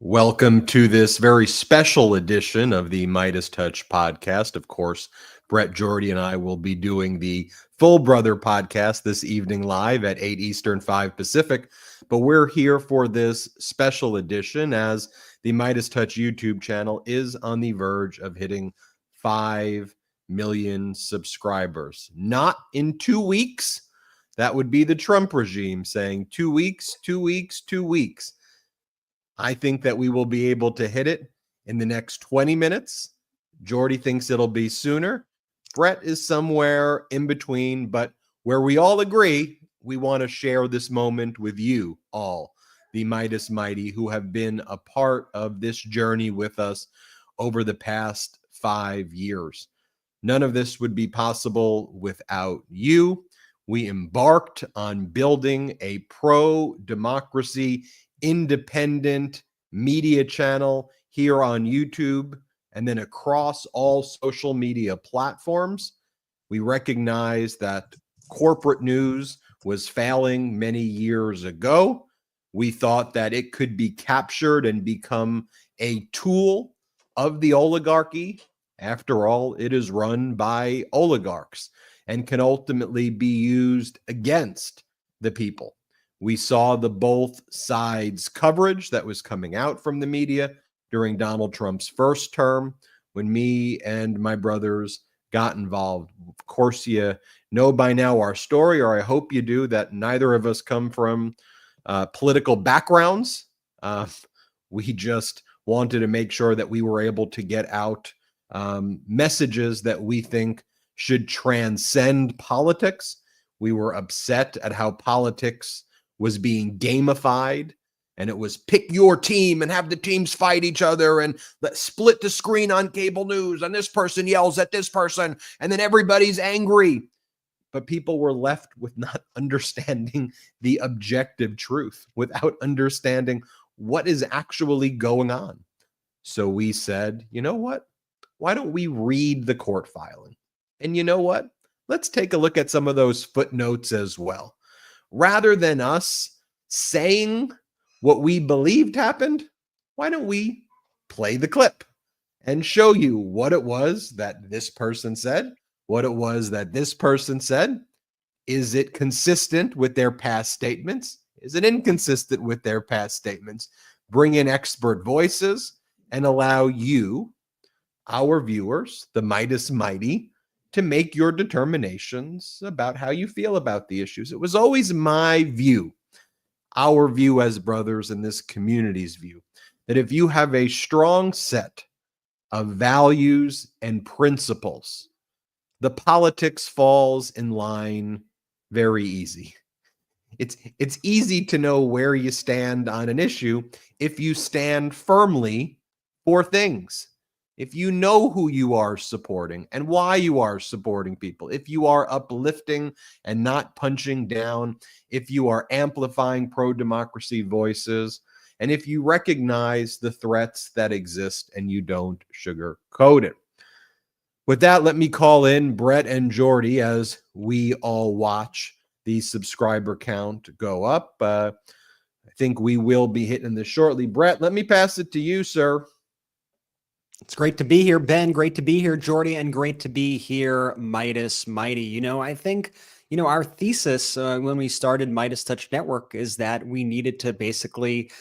Welcome to this very special edition of the MeidasTouch podcast. Of course, Brett Jordy and I will be doing the Full Brother podcast this evening live at 8 Eastern, 5 Pacific. But we're here for this special edition as the MeidasTouch YouTube channel is on the verge of hitting 5 million subscribers. Not in 2 weeks. That would be the Trump regime saying 2 weeks, 2 weeks, 2 weeks. I think that we will be able to hit it in the next 20 minutes. Jordy thinks it'll be sooner. Brett is somewhere in between, but where we all agree, we want to share this moment with you all, the Meidas Mighty, who have been a part of this journey with us over the past 5 years. None of this would be possible without you. We embarked on building a pro-democracy independent media channel here on YouTube and then across all social media platforms. We recognize that corporate news was failing many years ago. We thought that it could be captured and become a tool of the oligarchy. After all, it is run by oligarchs and can ultimately be used against the people. We saw the both sides coverage that was coming out from the media during Donald Trump's first term when me and my brothers got involved. Of course, you know by now our story, or I hope you do, that neither of us come from political backgrounds. We just wanted to make sure that we were able to get out messages that we think should transcend politics. We were upset at how politics was being gamified, and it was pick your team and have the teams fight each other and split the screen on cable news, and this person yells at this person and then everybody's angry. But people were left with not understanding the objective truth, without understanding what is actually going on. So we said, you know what? Why don't we read the court filing? And you know what? Let's take a look at some of those footnotes as well. Rather than us saying what we believed happened, why don't we play the clip and show you what it was that this person said, what it was that this person said? Is it consistent with their past statements? Is it inconsistent with their past statements? Bring in expert voices and allow you, our viewers, the Meidas Mighty, to make your determinations about how you feel about the issues. It was always my view, our view as brothers in this community's view, that if you have a strong set of values and principles, the politics falls in line very easy. It's easy to know where you stand on an issue if you stand firmly for things. If you know who you are supporting and why you are supporting people, if you are uplifting and not punching down, if you are amplifying pro-democracy voices, and if you recognize the threats that exist and you don't sugarcoat it. With that, let me call in Brett and Jordy as we all watch the subscriber count go up. I think we will be hitting this shortly. Brett, let me pass it to you, sir. It's great to be here, Ben. Great to be here, Jordy, and great to be here, Meidas Mighty. I think, our thesis when we started MeidasTouch Network is that we needed to basically,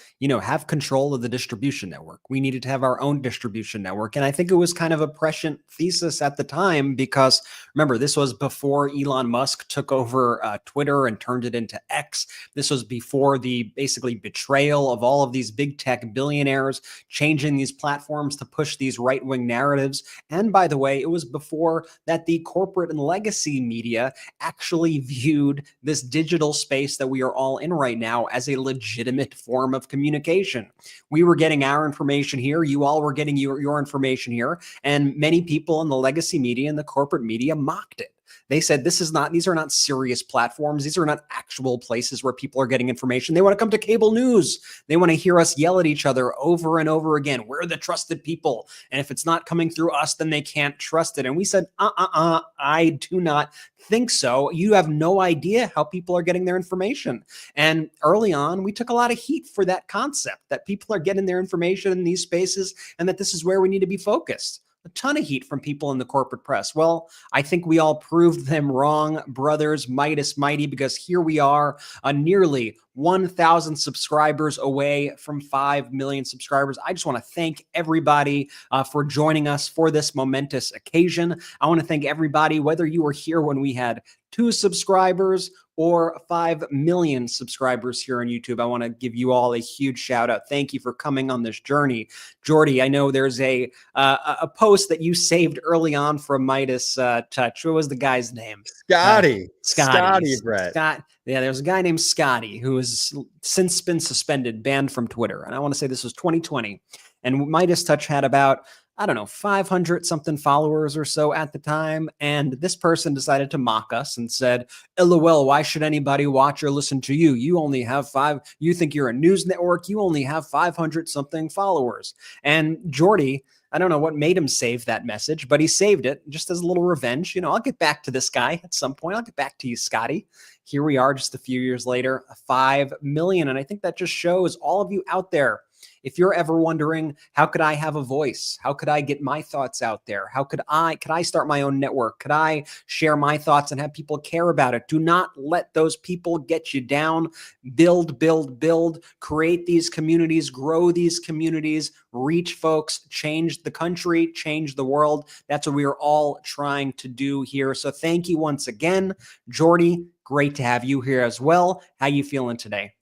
have control of the distribution network. We needed to have our own distribution network. And I think it was kind of a prescient thesis at the time because, remember, this was before Elon Musk took over Twitter and turned it into X. This was before the basically betrayal of all of these big tech billionaires, changing these platforms to push these right-wing narratives. And by the way, it was before that the corporate and legacy media actually viewed this digital space that we are all in right now as a legitimate form of communication. We were getting our information here. You all were getting your information here. And many people in the legacy media and the corporate media mocked it. They said these are not serious platforms. These are not actual places where people are getting information. They want to come to cable news. They want to hear us yell at each other over and over again. We're the trusted people. And if it's not coming through us, then they can't trust it. And we said, I do not think so. You have no idea how people are getting their information. And early on, we took a lot of heat for that concept, that people are getting their information in these spaces and that this is where we need to be focused. A ton of heat from people in the corporate press. Well, I think we all proved them wrong, brothers, Meidas Mighty, because here we are, nearly 1,000 subscribers away from 5 million subscribers. I just want to thank everybody for joining us for this momentous occasion. I want to thank everybody, whether you were here when we had 2 subscribers or 5 million subscribers here on YouTube. I want to give you all a huge shout out. Thank you for coming on this journey. Jordy, I know there's a post that you saved early on from MeidasTouch. What was the guy's name? Scotty, Brett. Scott. Yeah, there's a guy named Scotty who has since been suspended, banned from Twitter. And I want to say this was 2020. And MeidasTouch had about, 500 something followers or so at the time. And this person decided to mock us and said, LOL, why should anybody watch or listen to you? You only have you think you're a news network. You only have 500 something followers. And Jordy, I don't know what made him save that message, but he saved it just as a little revenge. I'll get back to this guy at some point. I'll get back to you, Scotty. Here we are just a few years later, 5 million. And I think that just shows all of you out there. If you're ever wondering, how could I have a voice? How could I get my thoughts out there? How could I start my own network? Could I share my thoughts and have people care about it? Do not let those people get you down. Build, create these communities, grow these communities, reach folks, change the country, change the world. That's what we are all trying to do here. So thank you once again, Jordy. Great to have you here as well. How you feeling today?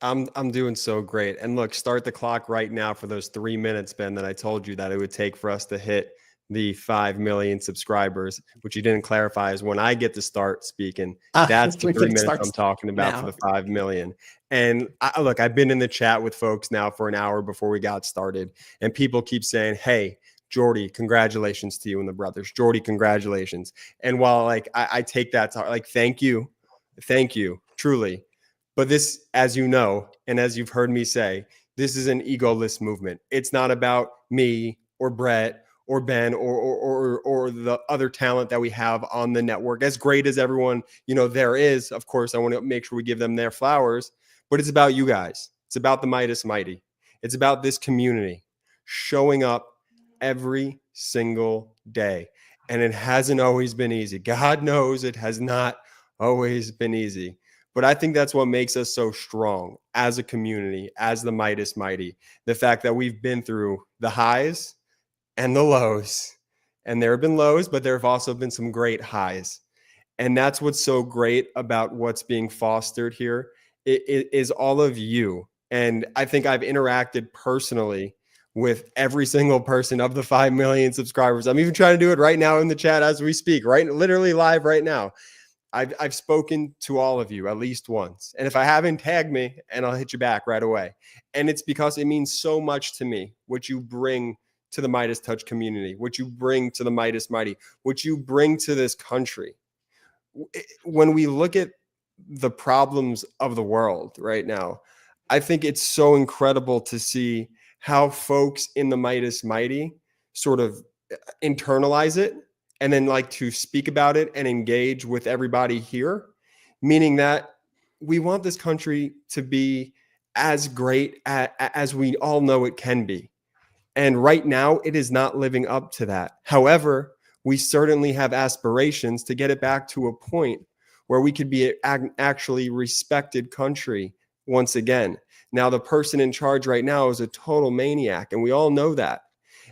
I'm doing so great. And look, start the clock right now for those 3 minutes, Ben, that I told you that it would take for us to hit the 5 million subscribers, which you didn't clarify is when I get to start speaking. That's the 3 minutes I'm talking about for the 5 million. And look, I've been in the chat with folks now for an hour before we got started, and people keep saying, hey, Jordy, congratulations to you and the brothers. Jordy, congratulations. And while I take that to thank you, truly. But this, as you know, and as you've heard me say, this is an egoless movement. It's not about me or Brett or Ben or the other talent that we have on the network. As great as everyone, there is, of course, I want to make sure we give them their flowers, but it's about you guys. It's about the Meidas Mighty. It's about this community showing up every single day. And it hasn't always been easy. God knows it has not always been easy. But I think that's what makes us so strong as a community, as the Meidas Mighty. The fact that we've been through the highs and the lows. And there have been lows, but there have also been some great highs. And that's what's so great about what's being fostered here. It is all of you. And I think I've interacted personally with every single person of the 5 million subscribers. I'm even trying to do it right now in the chat as we speak, right? Literally live right now. I've spoken to all of you at least once. And if I haven't, tag me and I'll hit you back right away. And it's because it means so much to me, what you bring to the MeidasTouch community, what you bring to the Meidas Mighty, what you bring to this country. When we look at the problems of the world right now, I think it's so incredible to see how folks in the Meidas Mighty sort of internalize it and then to speak about it and engage with everybody here, meaning that we want this country to be as great as we all know it can be. And right now, it is not living up to that. However, we certainly have aspirations to get it back to a point where we could be an actually respected country once again. Now, the person in charge right now is a total maniac, and we all know that.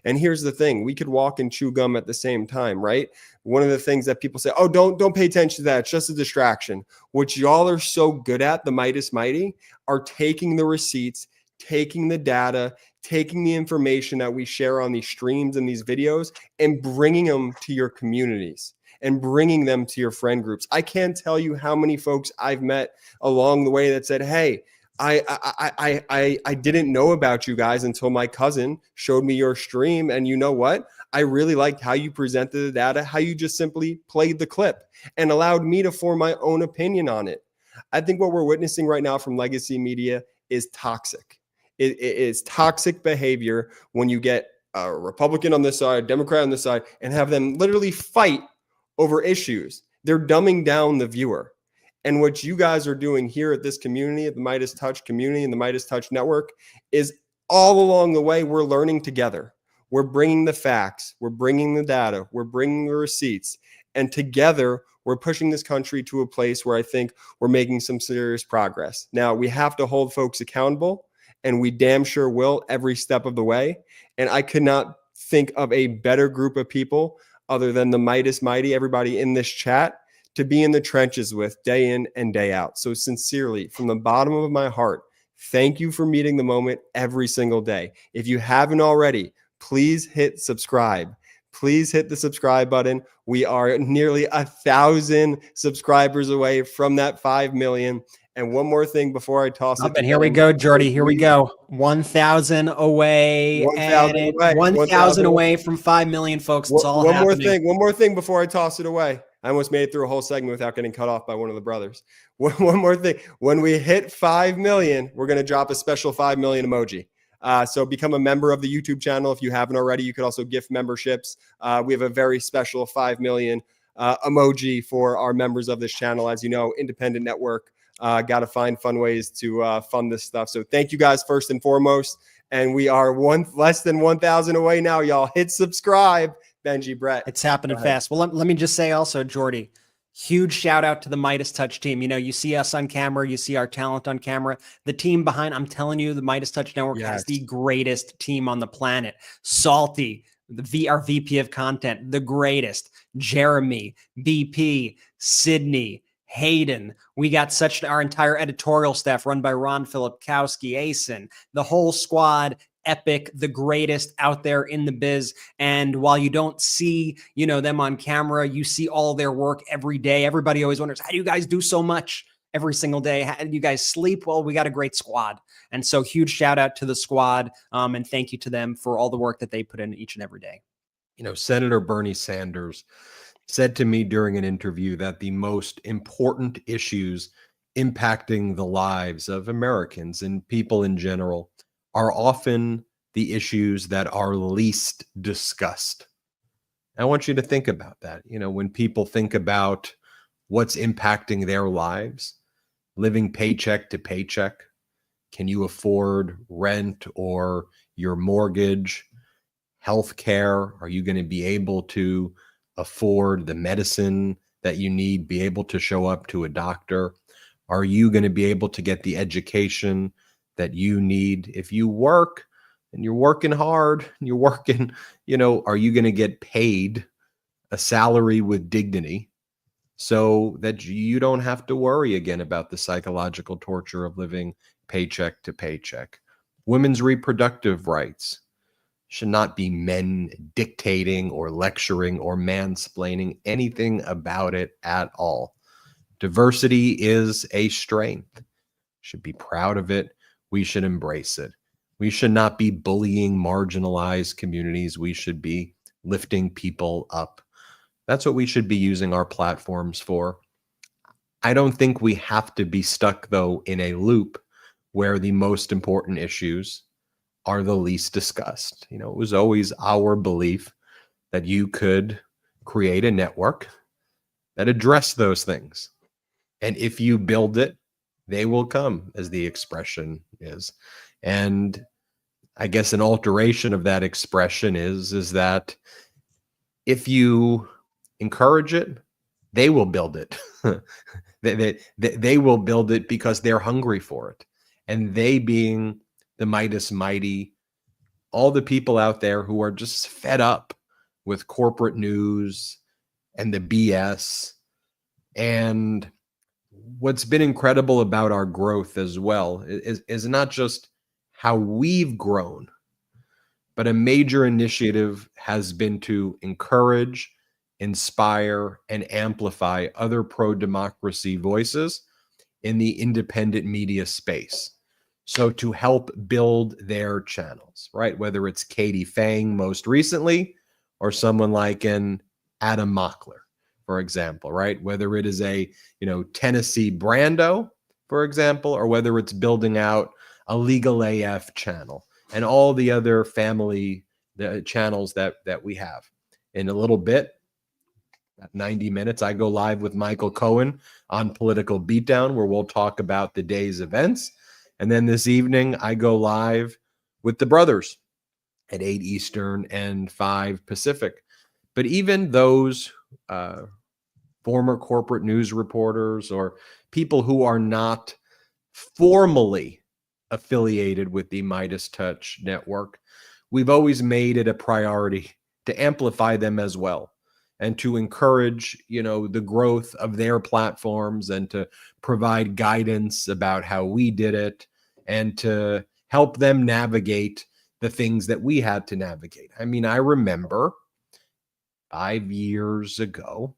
And here's the thing, we could walk and chew gum at the same time, right? One of the things that people say, oh, don't pay attention to that. It's just a distraction. What y'all are so good at, the Meidas Mighty, are taking the receipts, taking the data, taking the information that we share on these streams and these videos and bringing them to your communities and bringing them to your friend groups. I can't tell you how many folks I've met along the way that said, hey, I didn't know about you guys until my cousin showed me your stream. And you know what? I really liked how you presented the data, how you just simply played the clip and allowed me to form my own opinion on it. I think what we're witnessing right now from legacy media is toxic. It is toxic behavior when you get a Republican on this side, Democrat on this side, and have them literally fight over issues. They're dumbing down the viewer. And what you guys are doing here at this community, at the MeidasTouch community and the MeidasTouch network, is all along the way, we're learning together. We're bringing the facts, we're bringing the data, we're bringing the receipts, and together we're pushing this country to a place where I think we're making some serious progress. Now, we have to hold folks accountable, and we damn sure will every step of the way. And I could not think of a better group of people other than the Meidas Mighty, everybody in this chat, to be in the trenches with day in and day out. So sincerely, from the bottom of my heart, thank you for meeting the moment every single day. If you haven't already, please hit subscribe. Please hit the subscribe button. We are nearly 1,000 subscribers away from that 5 million. And one more thing before I toss it. And here we go, Jordy. Here we go. 1,000 away. 1,000 away. 1,000 away from 5 million, folks. It's all happening. One more thing before I toss it away. I almost made it through a whole segment without getting cut off by one of the brothers. One more thing. When we hit 5 million, we're going to drop a special 5 million emoji. So become a member of the YouTube channel if you haven't already. You could also gift memberships. We have a very special 5 million emoji for our members of this channel. As you know, independent network. Got to find fun ways to fund this stuff. So thank you guys first and foremost. And we are less than 1,000 away now, y'all. Hit subscribe. Benji, Brett. It's happening fast. Well, let me just say also, Jordy, huge shout out to the MeidasTouch team. You know, you see us on camera, you see our talent on camera. The team behind, I'm telling you, the MeidasTouch Network has the greatest team on the planet. Salty, our VP of content, the greatest. Jeremy, BP, Sydney, Hayden. We got our entire editorial staff run by Ron Filipkowski, Asen, the whole squad. Epic, the greatest out there in the biz. And while you don't see, them on camera, you see all their work every day. Everybody always wonders, how do you guys do so much every single day? How do you guys sleep? Well, we got a great squad. And so huge shout out to the squad. And thank you to them for all the work that they put in each and every day. Senator Bernie Sanders said to me during an interview that the most important issues impacting the lives of Americans and people in general are often the issues that are least discussed. I want you to think about that. When people think about what's impacting their lives, living paycheck to paycheck, can you afford rent or your mortgage, health care? Are you going to be able to afford the medicine that you need, be able to show up to a doctor? Are you going to be able to get the education that you need? If you work and you're working hard and you're working, are you going to get paid a salary with dignity so that you don't have to worry again about the psychological torture of living paycheck to paycheck? Women's reproductive rights should not be men dictating or lecturing or mansplaining anything about it at all. Diversity is a strength. Should be proud of it. We should embrace it. We should not be bullying marginalized communities. We should be lifting people up. That's what we should be using our platforms for. I don't think we have to be stuck, though, in a loop where the most important issues are the least discussed. It was always our belief that you could create a network that addressed those things. And if you build it, they will come, as the expression is. And I guess an alteration of that expression is that if you encourage it, they will build it. they will build it because they're hungry for it. And they being the Meidas Mighty, all the people out there who are just fed up with corporate news and the BS. And what's been incredible about our growth as well is not just how we've grown, but a major initiative has been to encourage, inspire, and amplify other pro-democracy voices in the independent media space. So to help build their channels, right? Whether it's Katie Fang most recently, or someone like an Adam Mockler, for example, right? Whether it is a, Tennessee Brando, for example, or whether it's building out a Legal AF channel and all the other family channels that we have. In a little bit, at 90 minutes, I go live with Michael Cohen on Political Beatdown, where we'll talk about the day's events. And then this evening, I go live with the brothers at 8 Eastern and 5 Pacific. But even those former corporate news reporters or people who are not formally affiliated with the MeidasTouch network, we've always made it a priority to amplify them as well and to encourage, the growth of their platforms and to provide guidance about how we did it and to help them navigate the things that we had to navigate. I mean, I remember 5 years ago,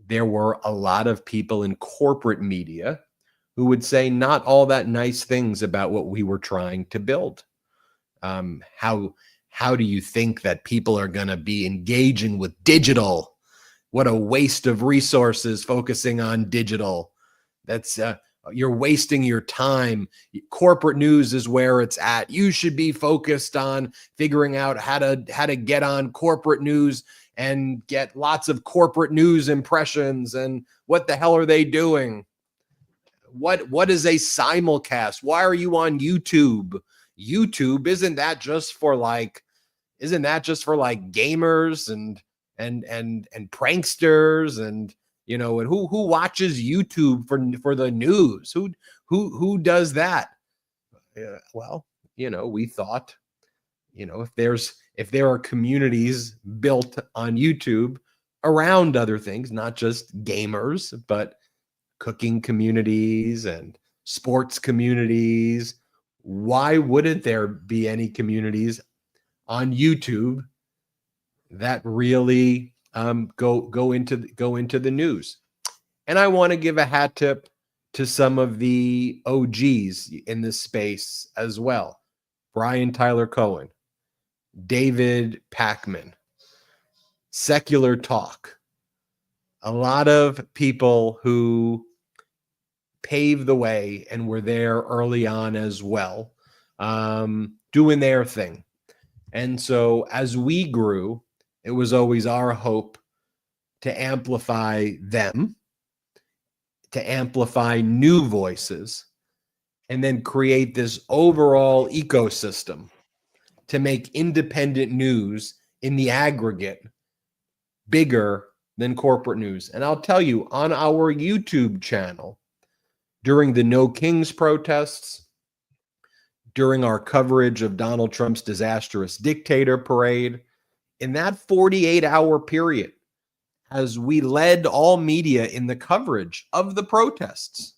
there were a lot of people in corporate media who would say not all that nice things about what we were trying to build. How do you think that people are going to be engaging with digital? What a waste of resources focusing on digital. That's you're wasting your time. Corporate news is where it's at. You should be focused on figuring out how to get on corporate news and get lots of corporate news impressions. And what the hell are they doing? What is a simulcast? Why are you on YouTube? YouTube isn't that just for like gamers and pranksters and and who watches YouTube for the news? Who does that? Well, we thought, if there are communities built on YouTube around other things, not just gamers, but cooking communities and sports communities, why wouldn't there be any communities on YouTube that really go into the news? And I want to give a hat tip to some of the OGs in this space as well. Brian Tyler Cohen, David Pakman, Secular Talk. A lot of people who paved the way and were there early on as well, doing their thing. And so as we grew, it was always our hope to amplify them, to amplify new voices, and then create this overall ecosystem to make independent news in the aggregate bigger than corporate news. And I'll tell you, on our YouTube channel, during the No Kings protests, during our coverage of Donald Trump's disastrous dictator parade, in that 48-hour period, as we led all media in the coverage of the protests,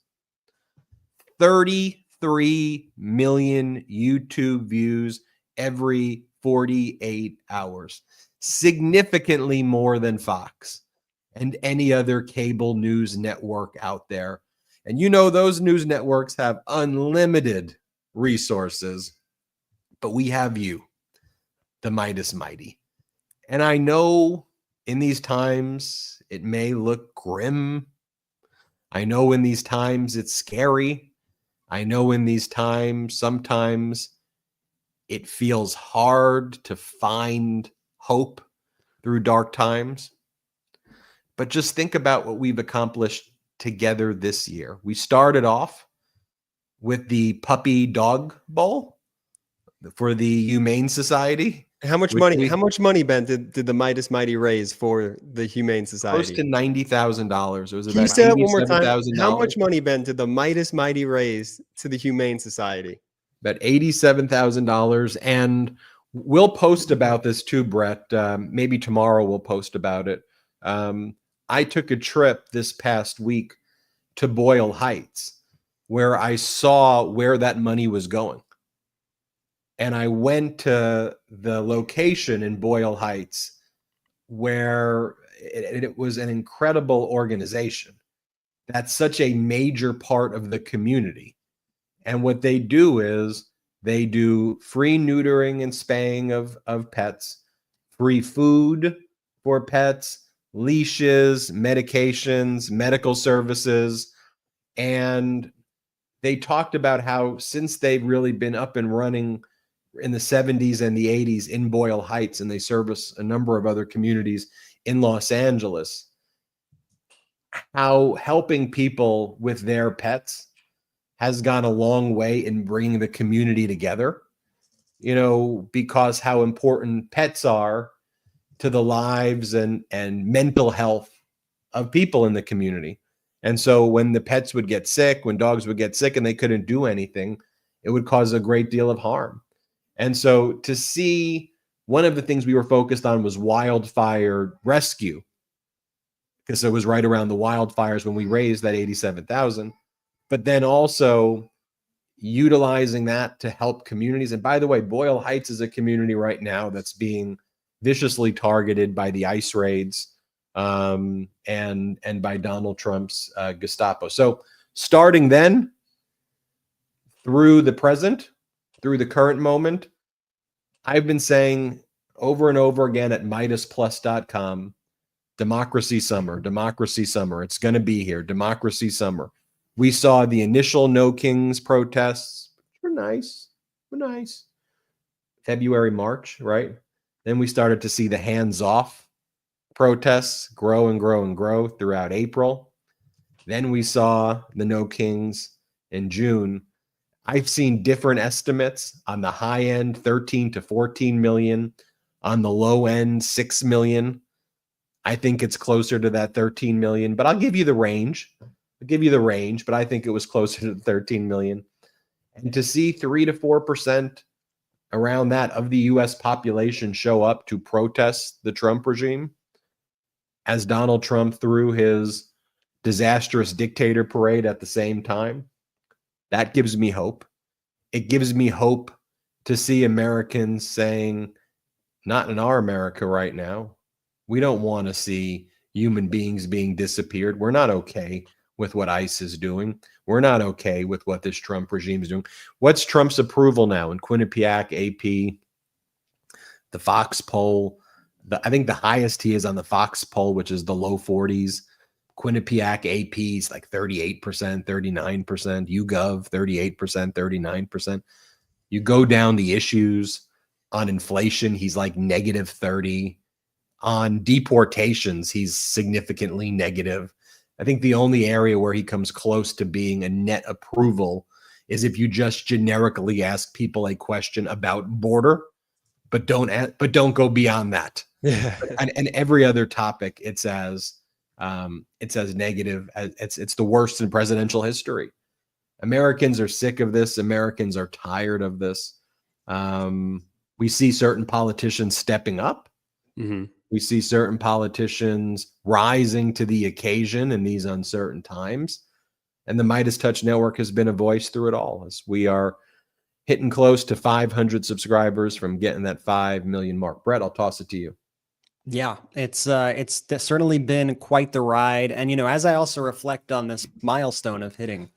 33 million YouTube views every 48 hours, significantly more than Fox and any other cable news network out there. And those news networks have unlimited resources, but we have you, the Meidas Mighty. And I know in these times it may look grim. I know in these times it's scary. I know in these times sometimes it feels hard to find hope through dark times. But just think about what we've accomplished together this year. We started off with the Puppy Dog Bowl for the Humane Society. How much money, Ben, did the Meidas Mighty raise for the Humane Society? Close to $90,000. It was Can you about say that one more time? $87,000. How much money, Ben, did the Meidas Mighty raise to the Humane Society? About $87,000. And we'll post about this too, Brett. Maybe tomorrow we'll post about it. I took a trip this past week to Boyle Heights, where I saw where that money was going. And I went to the location in Boyle Heights where it was an incredible organization. That's such a major part of the community. And what they do is they do free neutering and spaying of pets, free food for pets, leashes, medications, medical services. And they talked about how since they've really been up and running in the 70s and the 80s in Boyle Heights, and they service a number of other communities in Los Angeles, how helping people with their pets has gone a long way in bringing the community together, because how important pets are to the lives and mental health of people in the community. And so when the pets would get sick, when dogs would get sick and they couldn't do anything, it would cause a great deal of harm. And so to see, one of the things we were focused on was wildfire rescue, because it was right around the wildfires when we raised that 87,000, but then also utilizing that to help communities. And by the way, Boyle Heights is a community right now that's being viciously targeted by the ICE raids and by Donald Trump's Gestapo. So starting then through the present, through the current moment, I've been saying over and over again at MeidasPlus.com, democracy summer, democracy summer. It's going to be here, democracy summer. We saw the initial No Kings protests, which were nice, February, March, right? Then we started to see the hands-off protests grow and grow and grow throughout April. Then we saw the No Kings in June. I've seen different estimates. On the high end, 13 to 14 million. On the low end, 6 million. I think it's closer to that 13 million, but I'll give you the range. But I think it was closer to 13 million. And to see 3 to 4% around that of the US population show up to protest the Trump regime as Donald Trump threw his disastrous dictator parade at the same time, that gives me hope. It gives me hope to see Americans saying, not in our America right now. We don't want to see human beings being disappeared. We're not okay with what ICE is doing. We're not okay with what this Trump regime is doing. What's Trump's approval now in Quinnipiac, AP, the Fox poll? I think the highest he is on the Fox poll, which is the low 40s. Quinnipiac AP is like 38%, 39%. YouGov, 38%, 39%. You go down the issues on inflation, he's like negative 30. On deportations, he's significantly negative. I think the only area where he comes close to being a net approval is if you just generically ask people a question about border, but don't go beyond that. Yeah. And every other topic, it's as negative. It's the worst in presidential history. Americans are sick of this. Americans are tired of this. We see certain politicians stepping up. Mm-hmm. We see certain politicians rising to the occasion in these uncertain times. And the MeidasTouch Network has been a voice through it all, as we are hitting close to 500 subscribers from getting that 5 million mark. Brett, I'll toss it to you. Yeah, it's certainly been quite the ride. And, as I also reflect on this milestone of hitting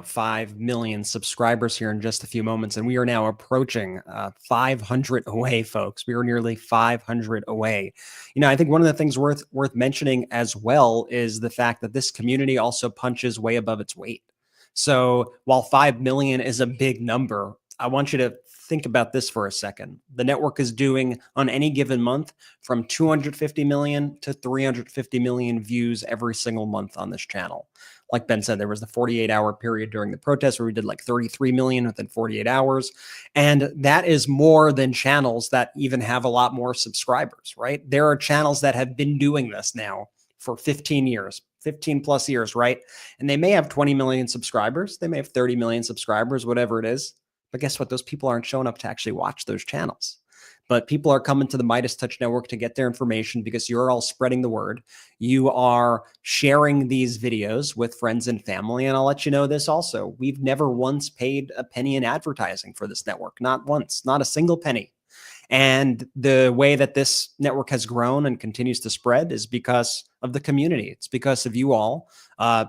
5 million subscribers here in just a few moments. And we are now approaching 500 away, folks. We are nearly 500 away. I think one of the things worth mentioning as well is the fact that this community also punches way above its weight. So while 5 million is a big number, I want you to think about this for a second. The network is doing on any given month from 250 million to 350 million views every single month on this channel. Like Ben said, there was the 48-hour period during the protest where we did like 33 million within 48 hours. And that is more than channels that even have a lot more subscribers, right? There are channels that have been doing this now for 15 years, 15 plus years, right? And they may have 20 million subscribers. They may have 30 million subscribers, whatever it is. But guess what? Those people aren't showing up to actually watch those channels. But people are coming to the MeidasTouch Network to get their information because you're all spreading the word. You are sharing these videos with friends and family. And I'll let you know this also. We've never once paid a penny in advertising for this network. Not once, not a single penny. And the way that this network has grown and continues to spread is because of the community. It's because of you all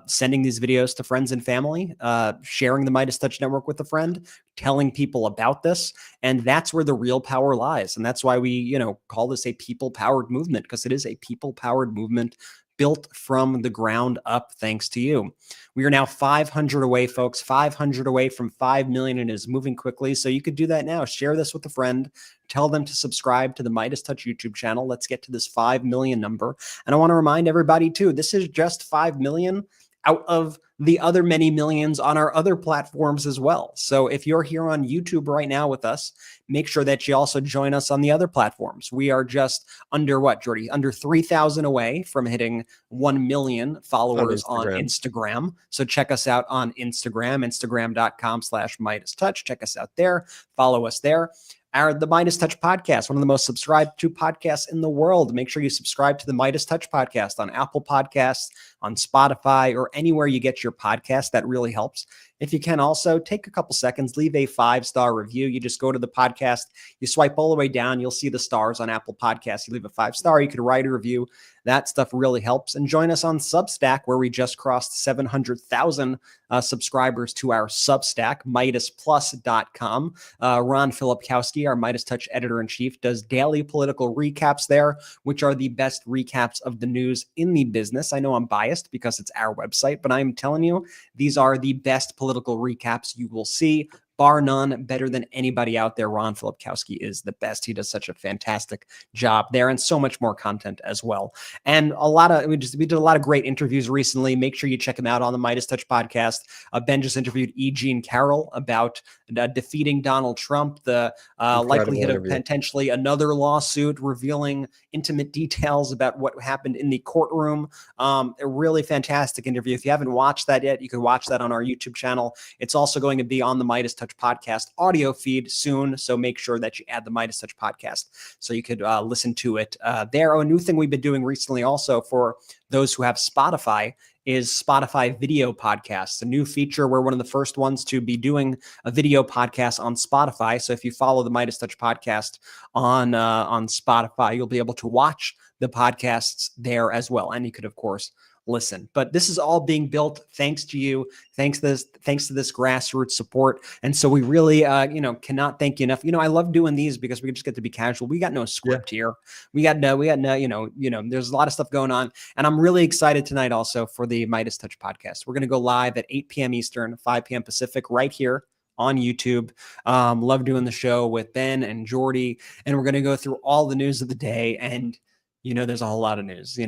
sending these videos to friends and family, sharing the MeidasTouch Network with a friend, telling people about this. And that's where the real power lies. And that's why we, call this a people-powered movement, because it is a people-powered movement built from the ground up, thanks to you. We are now 500 away, folks, 500 away from 5 million, and is moving quickly. So you could do that now. Share this with a friend. Tell them to subscribe to the MeidasTouch YouTube channel. Let's get to this 5 million number. And I want to remind everybody too, this is just 5 million out of the other many millions on our other platforms as well. So if you're here on YouTube right now with us, make sure that you also join us on the other platforms. We are just under what, Jordy? Under 3,000 away from hitting 1 million followers on Instagram. So check us out on Instagram, instagram.com/MeidasTouch. Check us out there. Follow us there. The MeidasTouch podcast, one of the most subscribed to podcasts in the world. Make sure you subscribe to the MeidasTouch podcast on Apple Podcasts, on Spotify, or anywhere you get your podcast. That really helps. If you can also take a couple seconds, leave a 5-star review. You just go to the podcast, you swipe all the way down, you'll see the stars on Apple Podcasts. You leave a 5-star, you could write a review. That stuff really helps. And join us on Substack, where we just crossed 700,000 subscribers to our Substack, MeidasPlus.com. Ron Filipkowski, our MeidasTouch editor-in-chief, does daily political recaps there, which are the best recaps of the news in the business. I know I'm biased because it's our website, but I'm telling you, these are the best political recaps you will see. Bar none, better than anybody out there. Ron Filipkowski is the best. He does such a fantastic job there, and so much more content as well. And we did a lot of great interviews recently. Make sure you check him out on the MeidasTouch podcast. Ben just interviewed E. Jean Carroll about defeating Donald Trump, the likelihood of potentially another lawsuit, revealing intimate details about what happened in the courtroom. A really fantastic interview. If you haven't watched that yet, you can watch that on our YouTube channel. It's also going to be on the MeidasTouch podcast audio feed soon, so make sure that you add the MeidasTouch podcast so you could listen to it there. A new thing we've been doing recently also for those who have Spotify is Spotify video podcasts, a new feature. We're one of the first ones to be doing a video podcast on Spotify. So if you follow the MeidasTouch podcast on Spotify, you'll be able to watch the podcasts there as well. And you could, of course, listen. But this is all being built thanks to you, thanks to this grassroots support. And so we really, cannot thank you enough. I love doing these because we just get to be casual. We got no script here. We got no, there's a lot of stuff going on. And I'm really excited tonight also for the MeidasTouch podcast. We're going to go live at 8 p.m. Eastern, 5 p.m. Pacific, right here on YouTube. Love doing the show with Ben and Jordy. And we're going to go through all the news of the day. And there's a whole lot of news.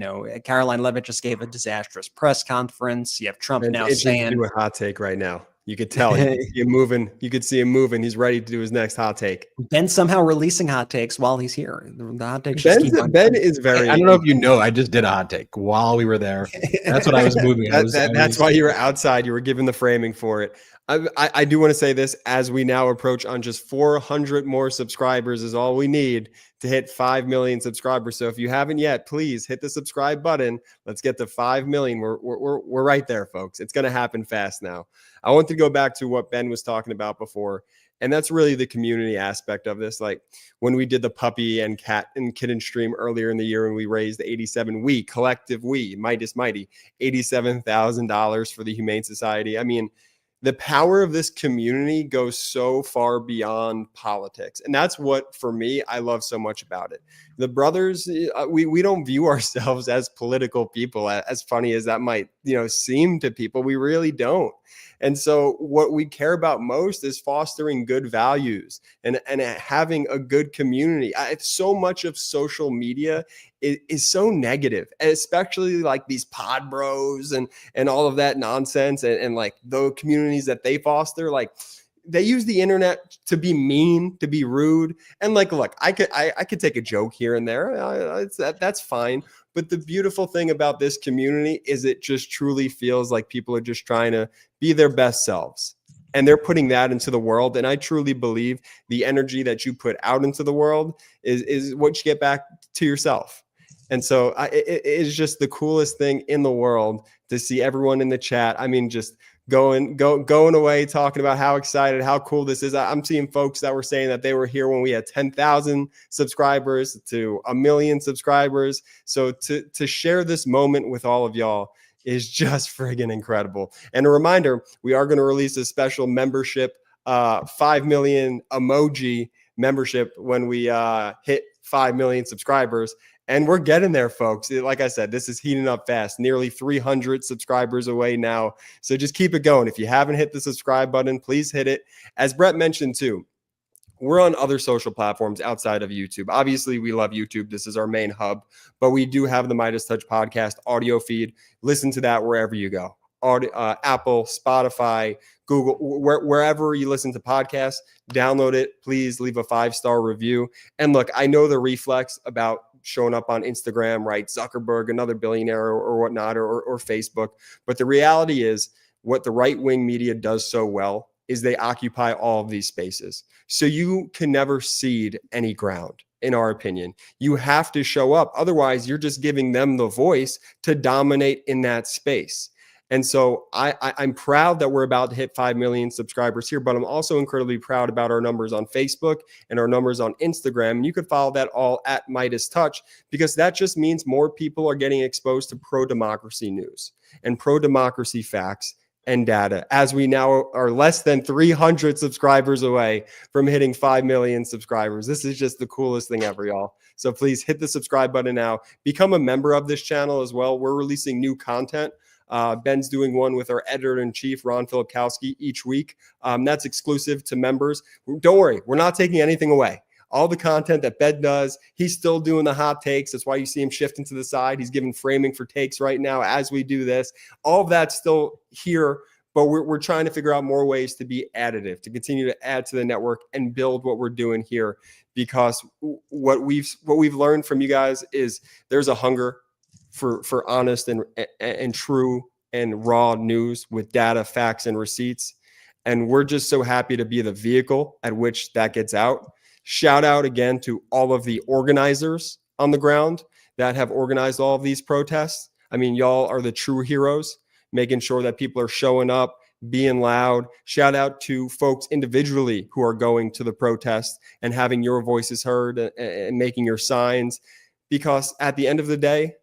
Caroline Leavitt just gave a disastrous press conference. You have Trump now saying, do a hot take right now. You could tell. You could see him moving. You could see him moving. He's ready to do his next hot take. Ben somehow releasing hot takes while he's here. The hot takes. Ben is very. I don't know if you know. I just did a hot take while we were there. That's what I was moving. That's why you were outside. You were given the framing for it. I do want to say this, as we now approach on just 400 more subscribers is all we need to hit 5 million subscribers. So if you haven't yet, please hit the subscribe button. Let's get to 5 million. We're right there, folks. It's going to happen fast now. I want to go back to what Ben was talking about before, and that's really the community aspect of this. Like when we did the puppy and cat and kitten stream earlier in the year, and we raised Meidas Mighty, $87,000 for the Humane Society. I mean, the power of this community goes so far beyond politics. And that's what, for me, I love so much about it. The brothers, we don't view ourselves as political people, as funny as that might, seem to people. We really don't. And so what we care about most is fostering good values and having a good community. So much of social media is so negative, especially like these pod bros and all of that nonsense and like the communities that they foster. Like they use the internet to be mean, to be rude. And like, look, I could take a joke here and there. That's fine. But the beautiful thing about this community is it just truly feels like people are just trying to be their best selves. And they're putting that into the world. And I truly believe the energy that you put out into the world is what you get back to yourself. And so it is just the coolest thing in the world to see everyone in the chat. I mean, just going away, talking about how excited, how cool this is. I'm seeing folks that were saying that they were here when we had 10,000 subscribers to 1 million subscribers. So to share this moment with all of y'all is just friggin' incredible. And a reminder, we are going to release a special membership, 5 million emoji membership when we hit 5 million subscribers. And we're getting there, folks. Like I said, this is heating up fast. Nearly 300 subscribers away now. So just keep it going. If you haven't hit the subscribe button, please hit it. As Brett mentioned too, we're on other social platforms outside of YouTube. Obviously, we love YouTube. This is our main hub, but we do have the MeidasTouch podcast audio feed. Listen to that wherever you go. Apple, Spotify, Google, wherever you listen to podcasts, download it. Please leave a 5-star review. And look, I know the reflex about showing up on Instagram, right? Zuckerberg, another billionaire or whatnot, or Facebook. But the reality is what the right-wing media does so well is they occupy all of these spaces. So you can never cede any ground, in our opinion. You have to show up. Otherwise, you're just giving them the voice to dominate in that space. And so I'm proud that we're about to hit 5 million subscribers here, but I'm also incredibly proud about our numbers on Facebook and our numbers on Instagram. And you could follow that all at MeidasTouch, because that just means more people are getting exposed to pro-democracy news and pro-democracy facts and data, as we now are less than 300 subscribers away from hitting 5 million subscribers. This is just the coolest thing ever, y'all. So please hit the subscribe button now. Become a member of this channel as well. We're releasing new content. Ben's doing one with our editor-in-chief, Ron Filipkowski, each week. That's exclusive to members. Don't worry, we're not taking anything away. All the content that Ben does, he's still doing the hot takes. That's why you see him shifting to the side. He's giving framing for takes right now as we do this. All of that's still here, but we're trying to figure out more ways to be additive, to continue to add to the network and build what we're doing here. Because what we've learned from you guys is there's a hunger for honest and true and raw news with data, facts, and receipts. And we're just so happy to be the vehicle at which that gets out. Shout out again to all of the organizers on the ground that have organized all of these protests. I mean, y'all are the true heroes, making sure that people are showing up, being loud. Shout out to folks individually who are going to the protest and having your voices heard and making your signs. Because at the end of the day,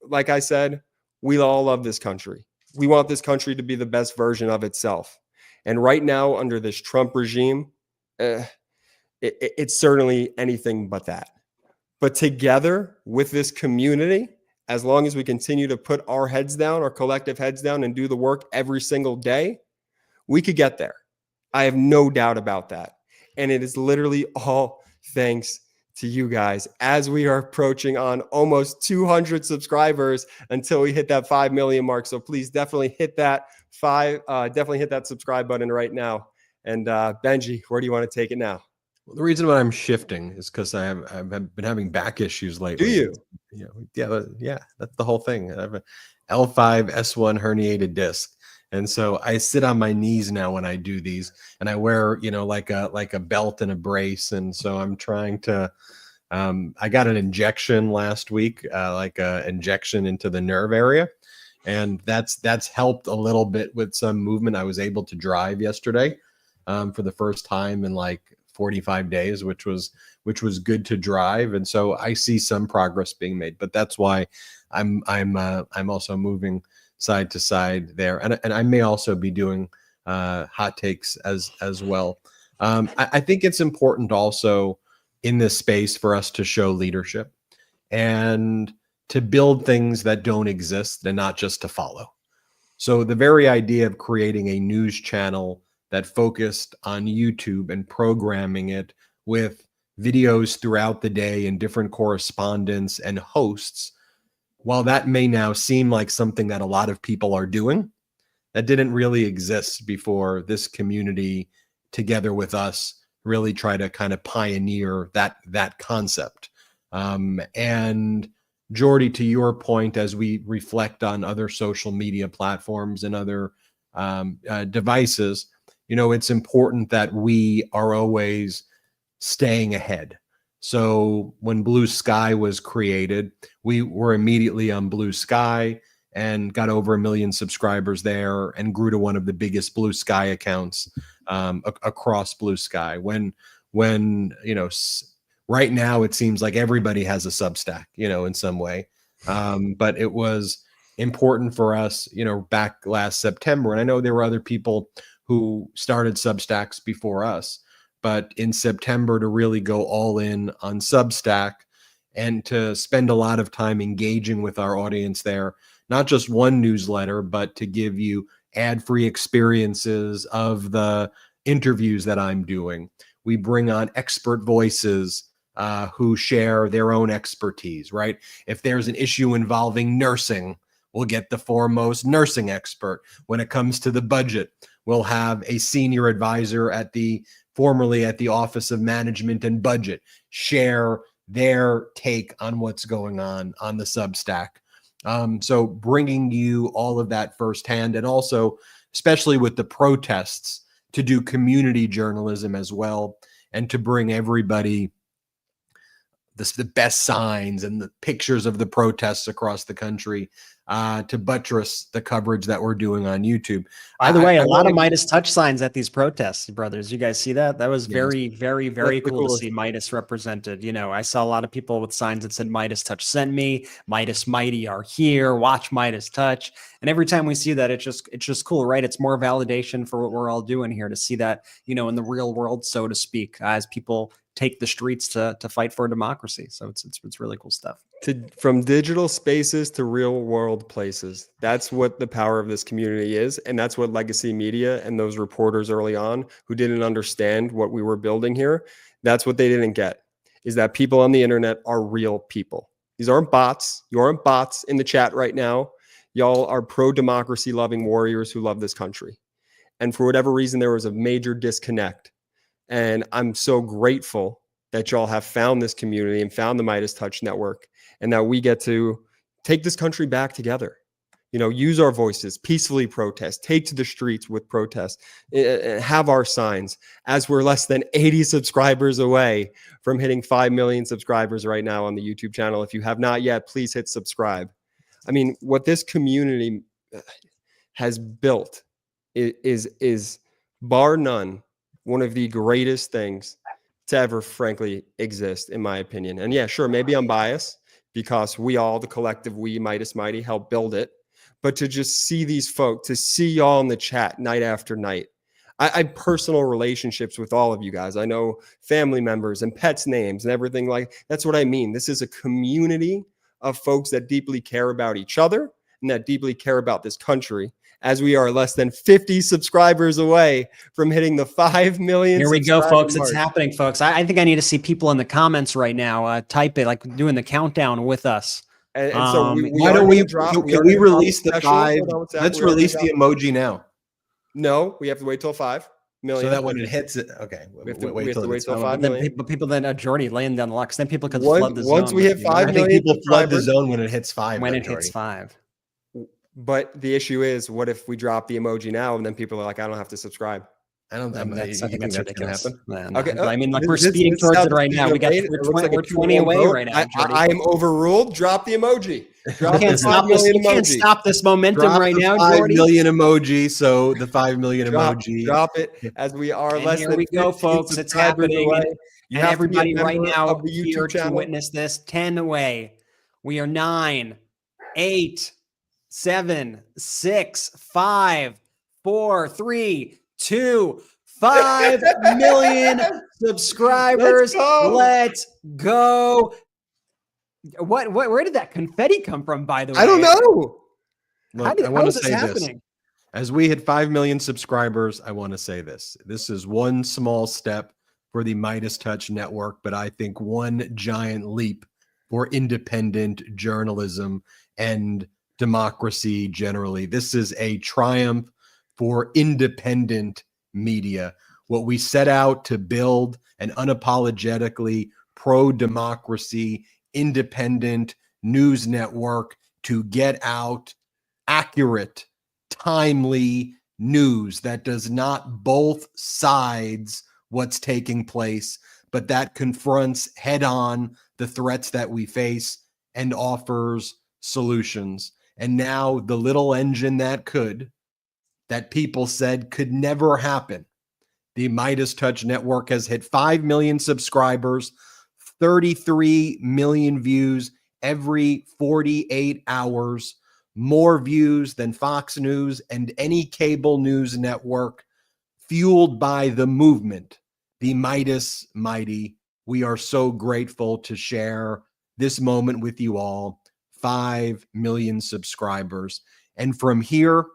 like I said, we all love this country. We want this country to be the best version of itself. And right now, under this Trump regime, it's certainly anything but that. But together with this community, as long as we continue to put our heads down, our collective heads down, and do the work every single day, we could get there. I have no doubt about that. And it is literally all thanks to you guys as we are approaching on almost 200 subscribers until we hit that 5 million mark. So please definitely hit that subscribe button right now. And Benji, where do you want to take it now? Well, the reason why I'm shifting is because I've been having back issues lately. Do you? Yeah, that's the whole thing. I have a L5 S1 herniated disc. And so I sit on my knees now when I do these, and I wear, like a belt and a brace. And so I'm trying to, I got an injection last week, like a injection into the nerve area. And that's helped a little bit with some movement. I was able to drive yesterday for the first time in like 45 days, which was good to drive. And so I see some progress being made, but that's why I'm also moving side to side there. And I may also be doing hot takes as well. I think it's important also in this space for us to show leadership and to build things that don't exist and not just to follow. So the very idea of creating a news channel that focused on YouTube and programming it with videos throughout the day and different correspondents and hosts, while that may now seem like something that a lot of people are doing, that didn't really exist before this community together with us really try to kind of pioneer that concept. And Jordy, to your point, as we reflect on other social media platforms and other devices, it's important that we are always staying ahead. So when Blue Sky was created, we were immediately on Blue Sky, and got over 1 million subscribers there and grew to one of the biggest Blue Sky accounts across Blue Sky. When right now it seems like everybody has a Substack, in some way. But it was important for us, back last September. And I know there were other people who started Substacks before us, but in September to really go all in on Substack and to spend a lot of time engaging with our audience there, not just one newsletter, but to give you ad-free experiences of the interviews that I'm doing. We bring on expert voices who share their own expertise, right? If there's an issue involving nursing, we'll get the foremost nursing expert. When it comes to the budget, we'll have a senior advisor formerly at the Office of Management and Budget share their take on what's going on the Substack. So bringing you all of that firsthand, and also, especially with the protests, to do community journalism as well, and to bring everybody the best signs and the pictures of the protests across the country to buttress the coverage that we're doing on YouTube. By the way, a lot of MeidasTouch signs at these protests, brothers. You guys see that? That was very, very, very cool to see Meidas represented. I saw a lot of people with signs that said "MeidasTouch sent me," "Meidas Mighty are here," "Watch MeidasTouch." And every time we see that, it's just cool, right? It's more validation for what we're all doing here, to see that, in the real world, so to speak, as people take the streets to fight for democracy. So it's really cool stuff. From digital spaces to real world places. That's what the power of this community is. And that's what legacy media and those reporters early on who didn't understand what we were building here, that's what they didn't get, is that people on the internet are real people. These aren't bots. You aren't bots in the chat right now. Y'all are pro-democracy loving warriors who love this country. And for whatever reason, there was a major disconnect. And I'm so grateful that y'all have found this community and found the MeidasTouch network, and that we get to take this country back together. Use our voices, peacefully protest, take to the streets with protests, have our signs, as we're less than 80 subscribers away from hitting 5 million subscribers right now on the YouTube channel. If you have not yet, please hit subscribe. I mean, what this community has built is bar none one of the greatest things to ever, frankly, exist, in my opinion. And yeah, sure, maybe I'm biased because we all, the collective we, Meidas Mighty, helped build it. But to just see these folks, to see y'all in the chat night after night. I personal relationships with all of you guys. I know family members and pets' names and everything that's what I mean. This is a community of folks that deeply care about each other and that deeply care about this country, as we are less than 50 subscribers away from hitting the 5 million. Here we go, folks. Mark. It's happening, folks. I think I need to see people in the comments right now. Type it, like doing the countdown with us. And so why don't we release the 5? Let's release the emoji now. No, we have to wait till 5 million. So that when it hits it, okay. We have to wait till 5 million. But people then, Jordy, laying down the luck. Then people can flood the zone. Once we hit 5 million, people flood the zone when it hits 5. When it hits 5. But the issue is, what if we drop the emoji now and then people are like, I don't have to subscribe? I think that's ridiculous. Okay, I mean, we're speeding towards it right now. We're 20 away right now. I am overruled. Drop the emoji. You can't stop this momentum right now, Jordy. 5 million emoji. So the 5 million emoji. Drop it, as we are less than. Here we go, folks. It's happening. And everybody right now here to witness this. 10 away. We are 9, 8, 7, 6, 5, 4, 3, 2, 5 million subscribers. Let's go. Where did that confetti come from, by the way? I don't know. Look, I want to say this. As we hit 5 million subscribers, I want to say this. This is one small step for the MeidasTouch network, but I think one giant leap for independent journalism and democracy generally. This is a triumph for independent media. What we set out to build, an unapologetically pro-democracy, independent news network to get out accurate, timely news that does not both sides what's taking place, but that confronts head-on the threats that we face and offers solutions. And now the little engine that people said could never happen. The MeidasTouch network has hit 5 million subscribers, 33 million views every 48 hours, more views than Fox News and any cable news network, fueled by the movement, the Meidas Mighty. We are so grateful to share this moment with you all. 5 million subscribers. And from here,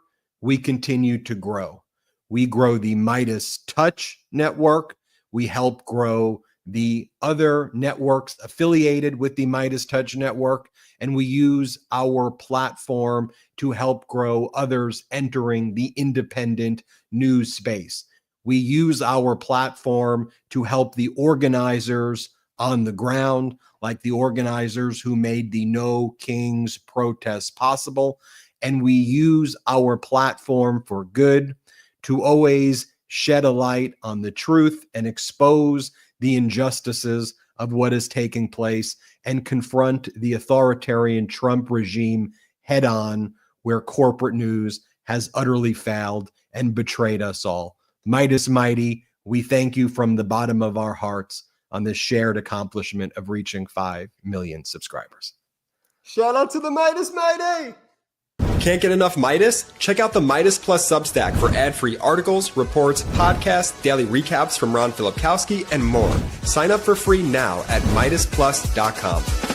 we continue to grow. We grow the MeidasTouch network. We help grow the other networks affiliated with the MeidasTouch network. And we use our platform to help grow others entering the independent news space. We use our platform to help the organizers on the ground, like the organizers who made the No Kings protest possible. And we use our platform for good to always shed a light on the truth and expose the injustices of what is taking place and confront the authoritarian Trump regime head on, where corporate news has utterly failed and betrayed us all. Meidas Mighty, we thank you from the bottom of our hearts on this shared accomplishment of reaching 5 million subscribers. Shout out to the Meidas Mighty! Can't get enough Meidas? Check out the Meidas Plus Substack for ad-free articles, reports, podcasts, daily recaps from Ron Filipkowski, and more. Sign up for free now at MeidasPlus.com.